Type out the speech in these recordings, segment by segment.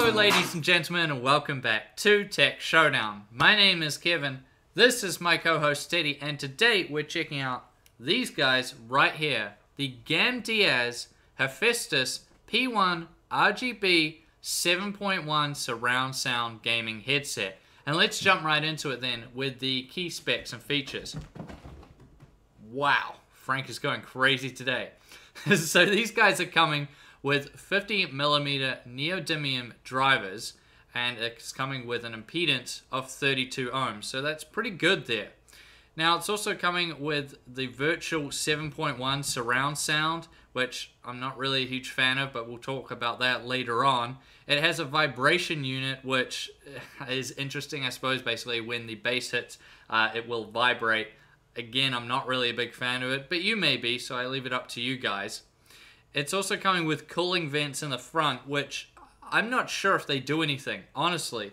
Hello ladies and gentlemen, and welcome back to Tech Showdown. My name is Kevin, this is my co-host Teddy, and today we're checking out these guys right here. The Gamdias Hephaestus P1 RGB 7.1 surround sound gaming headset. And let's jump right into it then with the key specs and features. Wow, Frank is going crazy today. So these guys are coming with 50mm neodymium drivers, and it's coming with an impedance of 32 ohms, so that's pretty good there. Now it's also coming with the virtual 7.1 surround sound, which I'm not really a huge fan of, but we'll talk about that later on. It has a vibration unit, which is interesting, I suppose. Basically when the bass hits, it will vibrate. Again, I'm not really a big fan of it, but you may be, so I leave it up to you guys. It's also coming with cooling vents in the front, which I'm not sure if they do anything. Honestly,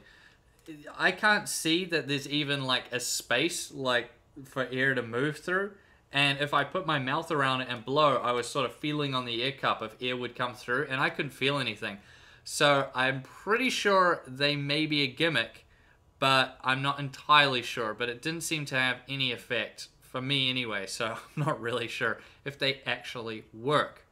I can't see that there's even like a space like for air to move through. And if I put my mouth around it and blow, I was sort of feeling on the air cup if air would come through, and I couldn't feel anything. So I'm pretty sure they may be a gimmick, but I'm not entirely sure. But it didn't seem to have any effect, for me anyway, so I'm not really sure if they actually work.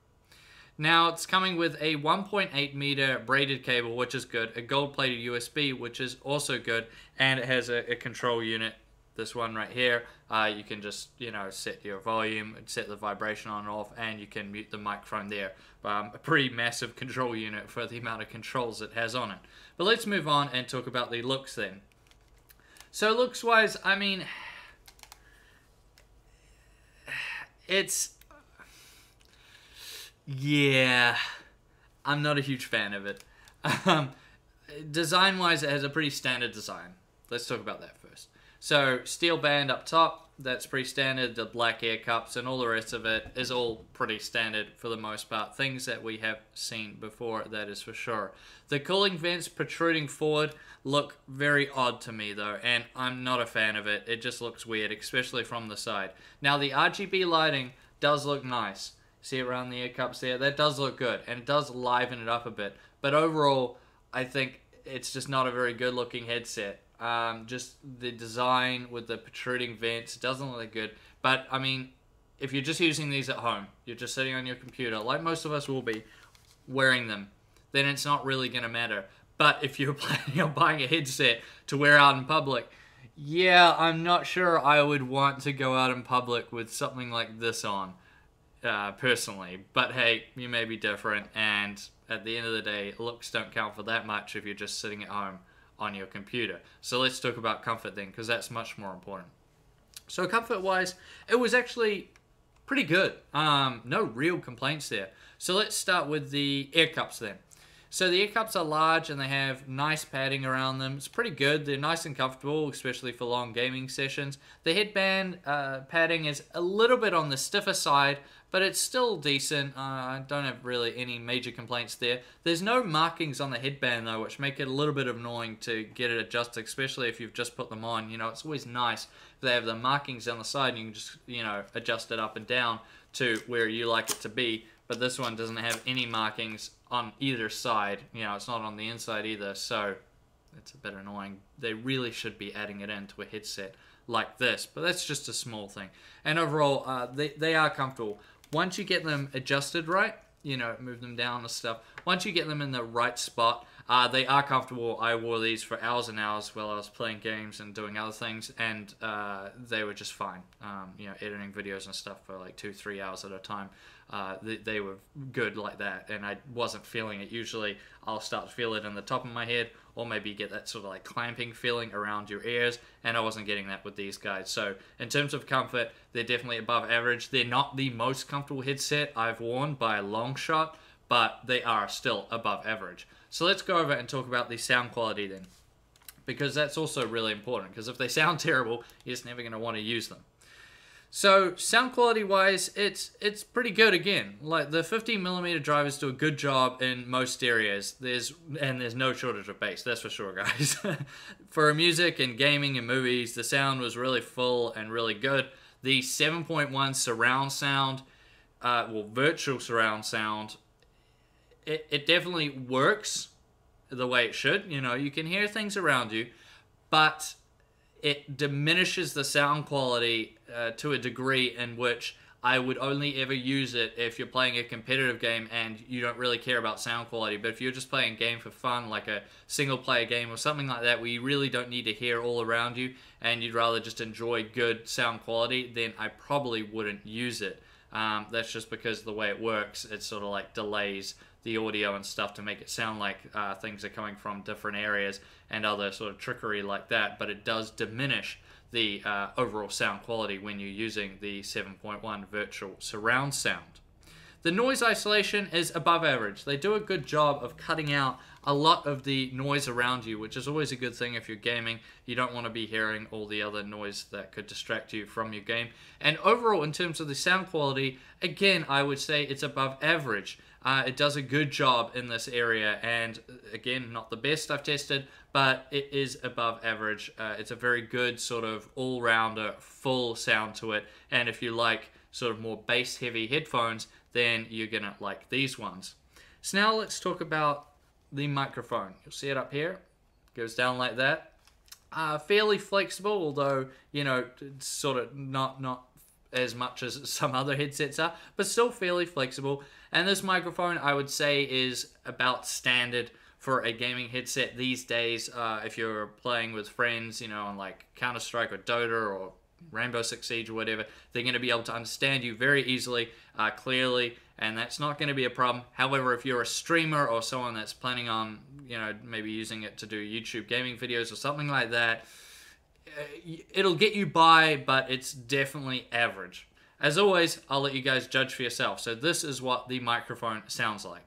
Now, it's coming with a 1.8 meter braided cable, which is good, a gold-plated USB, which is also good, and it has a control unit, this one right here. You can just, set your volume, set the vibration on and off, and you can mute the microphone there. A pretty massive control unit for the amount of controls it has on it. But let's move on and talk about the looks then. So looks-wise, I mean, yeah, I'm not a huge fan of it. Design-wise, it has a pretty standard design. Let's talk about that first. So, steel band up top, that's pretty standard. The black air cups and all the rest of it is all pretty standard for the most part. Things that we have seen before, that is for sure. The cooling vents protruding forward look very odd to me though, and I'm not a fan of it. It just looks weird, especially from the side. Now, the RGB lighting does look nice. See around the air cups there? That does look good, and it does liven it up a bit. But overall, I think it's just not a very good looking headset. Just the design with the protruding vents doesn't look that good. But, I mean, if you're just using these at home, you're just sitting on your computer, like most of us will be, wearing them, then it's not really going to matter. But if you're planning on buying a headset to wear out in public, yeah, I'm not sure I would want to go out in public with something like this on. Personally, but hey, you may be different, and at the end of the day, looks don't count for that much if you're just sitting at home on your computer. So let's talk about comfort then, because that's much more important. So comfort wise, it was actually pretty good. No real complaints there. So let's start with the air cups then. So the air cups are large and they have nice padding around them. It's pretty good. They're nice and comfortable, especially for long gaming sessions. The headband padding is a little bit on the stiffer side, but it's still decent. I don't have really any major complaints there. There's no markings on the headband though, which make it a little bit annoying to get it adjusted, especially if you've just put them on. It's always nice if they have the markings on the side and you can just, adjust it up and down to where you like it to be. But this one doesn't have any markings on either side. It's not on the inside either, so it's a bit annoying. They really should be adding it into a headset like this, but that's just a small thing. And overall, they are comfortable. Once you get them adjusted right, move them down and stuff, once you get them in the right spot, they are comfortable. I wore these for hours and hours while I was playing games and doing other things, and they were just fine. Editing videos and stuff for like 2-3 hours at a time. They were good like that, and I wasn't feeling it. Usually I'll start to feel it in the top of my head, or maybe get that sort of like clamping feeling around your ears, and I wasn't getting that with these guys. So in terms of comfort, they're definitely above average. They're not the most comfortable headset I've worn by a long shot, but they are still above average. So let's go over and talk about the sound quality then, because that's also really important, because if they sound terrible, you're just never going to want to use them. So sound quality wise, it's pretty good again. Like the 50mm drivers do a good job in most areas. There's no shortage of bass, that's for sure, guys. For music and gaming and movies, the sound was really full and really good. The 7.1 surround sound, virtual surround sound, it definitely works. the way it should. You know, you can hear things around you, but it diminishes the sound quality to a degree in which I would only ever use it if you're playing a competitive game and you don't really care about sound quality. But if you're just playing a game for fun, like a single-player game or something like that, where you really don't need to hear all around you and you'd rather just enjoy good sound quality, then I probably wouldn't use it. That's just because the way it works, it sort of like delays the audio and stuff to make it sound like things are coming from different areas and other sort of trickery like that. But it does diminish the overall sound quality when you're using the 7.1 virtual surround sound. The noise isolation is above average. They do a good job of cutting out a lot of the noise around you, which is always a good thing if you're gaming. You don't want to be hearing all the other noise that could distract you from your game. And overall, in terms of the sound quality, again, I would say it's above average. It does a good job in this area, and again, not the best I've tested, but it is above average. It's a very good sort of all-rounder, full sound to it, and if you like sort of more bass-heavy headphones, then you're gonna like these ones. So now let's talk about the microphone. You'll see it up here. It goes down like that. Fairly flexible, although, you know, it's sort of not as much as some other headsets are, but still fairly flexible. And this microphone, I would say, is about standard for a gaming headset these days. If you're playing with friends, you know, on like Counter-Strike or Dota or Rainbow Six Siege or whatever, they're going to be able to understand you very easily, clearly, and that's not going to be a problem. However, if you're a streamer or someone that's planning on, you know, maybe using it to do YouTube gaming videos or something like that, it'll get you by, but it's definitely average. As always, I'll let you guys judge for yourself. So this is what the microphone sounds like.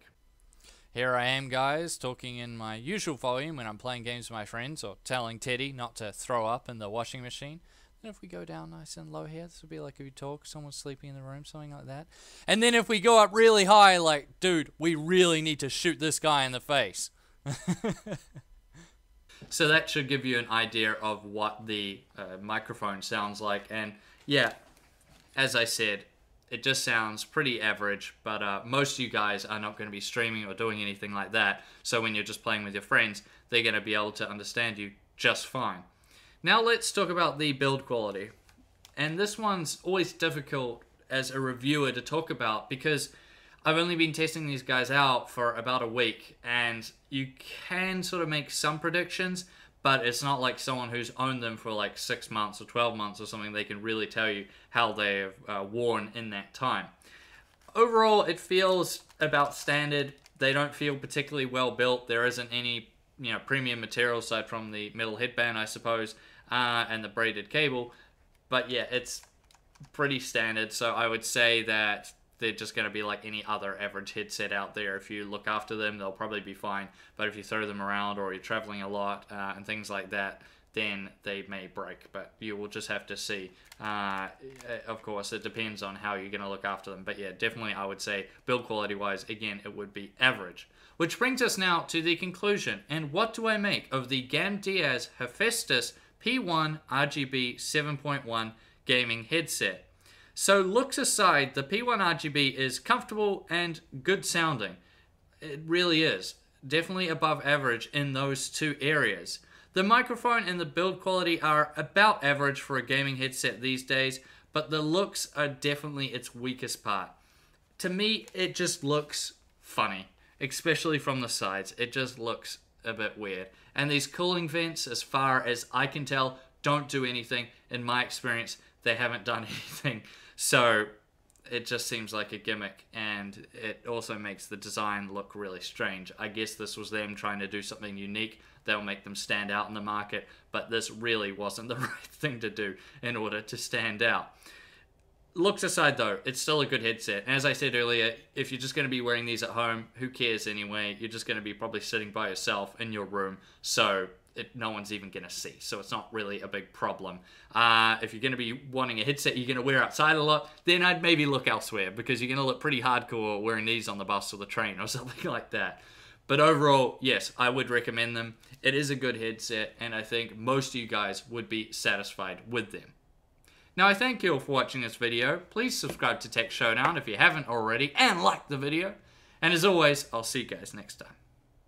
Here I am, guys, talking in my usual volume when I'm playing games with my friends or telling Teddy not to throw up in the washing machine. And if we go down nice and low here, this would be like if you talk, someone's sleeping in the room, something like that. And then if we go up really high, like, dude, we really need to shoot this guy in the face. So that should give you an idea of what the microphone sounds like. And yeah, as I said, it just sounds pretty average, but most of you guys are not going to be streaming or doing anything like that. So when you're just playing with your friends, they're going to be able to understand you just fine. Now let's talk about the build quality. And this one's always difficult as a reviewer to talk about because I've only been testing these guys out for about a week, and you can sort of make some predictions, but it's not like someone who's owned them for like 6 months or 12 months or something. They can really tell you how they've worn in that time. Overall, it feels about standard. They don't feel particularly well built. There isn't any, you know, premium material aside from the metal headband, I suppose, and the braided cable. But yeah, it's pretty standard. So I would say that they're just going to be like any other average headset out there. If you look after them, they'll probably be fine. But if you throw them around or you're traveling a lot and things like that, then they may break. But you will just have to see. Of course, it depends on how you're going to look after them. But yeah, definitely I would say build quality-wise, again, it would be average. Which brings us now to the conclusion. And what do I make of the Gamdias Hephaestus P1 RGB 7.1 gaming headset? So looks aside, the P1 RGB is comfortable and good sounding. It really is. Definitely above average in those two areas. The microphone and the build quality are about average for a gaming headset these days, but the looks are definitely its weakest part. To me, it just looks funny, especially from the sides. It just looks a bit weird. And these cooling vents, as far as I can tell, don't do anything. In my experience, they haven't done anything. So it just seems like a gimmick, and it also makes the design look really strange. I guess this was them trying to do something unique that will make them stand out in the market, but this really wasn't the right thing to do in order to stand out. Looks aside though, it's still a good headset. And as I said earlier, if you're just going to be wearing these at home, who cares anyway? You're just going to be probably sitting by yourself in your room, so no one's even going to see. So it's not really a big problem. If you're going to be wanting a headset you're going to wear outside a lot, then I'd maybe look elsewhere, because you're going to look pretty hardcore wearing these on the bus or the train or something like that. But overall, yes, I would recommend them. It is a good headset, and I think most of you guys would be satisfied with them. Now, I thank you all for watching this video. Please subscribe to Tech Showdown if you haven't already, and like the video. And as always, I'll see you guys next time.